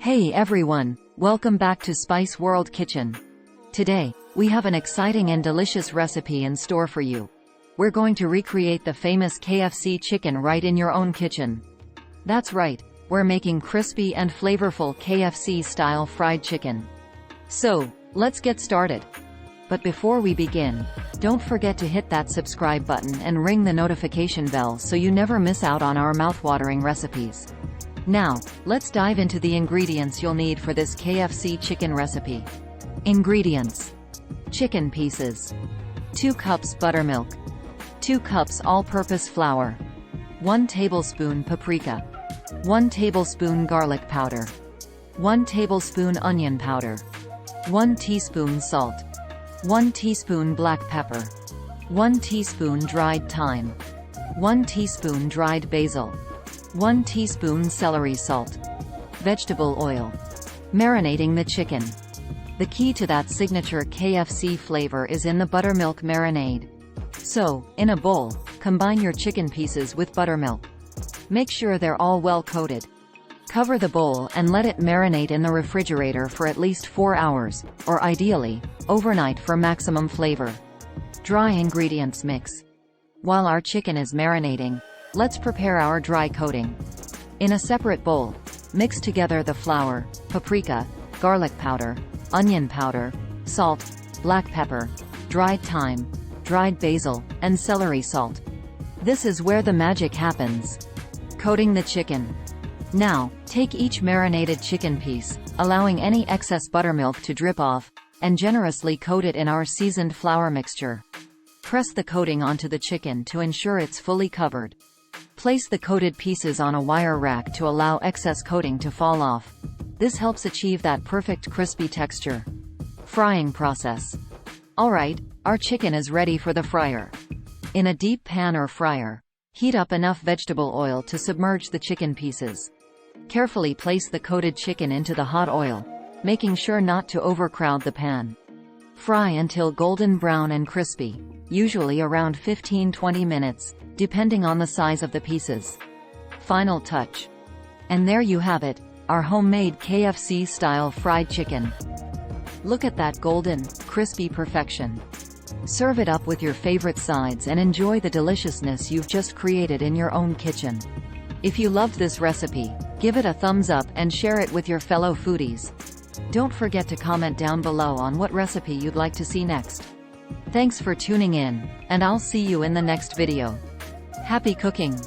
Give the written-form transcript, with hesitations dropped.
Hey everyone, welcome back to Spice World Kitchen. Today, we have an exciting and delicious recipe in store for you. We're going to recreate the famous KFC chicken right in your own kitchen. That's right, we're making crispy and flavorful KFC-style fried chicken. So, let's get started. But before we begin, don't forget to hit that subscribe button and ring the notification bell so you never miss out on our mouthwatering recipes. Now, let's dive into the ingredients you'll need for this KFC chicken recipe. Ingredients: chicken pieces, 2 cups buttermilk, 2 cups all-purpose flour, 1 tablespoon paprika, 1 tablespoon garlic powder, 1 tablespoon onion powder, 1 teaspoon salt, 1 teaspoon black pepper, 1 teaspoon dried thyme, 1 teaspoon dried basil, 1 teaspoon celery salt, vegetable oil. Marinating the chicken. The key to that signature KFC flavor is in the buttermilk marinade. So, in a bowl, combine your chicken pieces with buttermilk. Make sure they're all well coated. Cover the bowl and let it marinate in the refrigerator for at least 4 hours, or ideally, overnight for maximum flavor. Dry ingredients mix. While our chicken is marinating, let's prepare our dry coating. In a separate bowl, mix together the flour, paprika, garlic powder, onion powder, salt, black pepper, dried thyme, dried basil, and celery salt. This is where the magic happens. Coating the chicken. Now, take each marinated chicken piece, allowing any excess buttermilk to drip off, and generously coat it in our seasoned flour mixture. Press the coating onto the chicken to ensure it's fully covered. Place the coated pieces on a wire rack to allow excess coating to fall off. This helps achieve that perfect crispy texture. Frying process. Alright, our chicken is ready for the fryer. In a deep pan or fryer, heat up enough vegetable oil to submerge the chicken pieces. Carefully place the coated chicken into the hot oil, making sure not to overcrowd the pan. Fry until golden brown and crispy, usually around 15–20 minutes, depending on the size of the pieces. Final touch. And there you have it, our homemade KFC-style fried chicken. Look at that golden, crispy perfection. Serve it up with your favorite sides and enjoy the deliciousness you've just created in your own kitchen. If you loved this recipe, give it a thumbs up and share it with your fellow foodies. Don't forget to comment down below on what recipe you'd like to see next. Thanks for tuning in, and I'll see you in the next video. Happy cooking!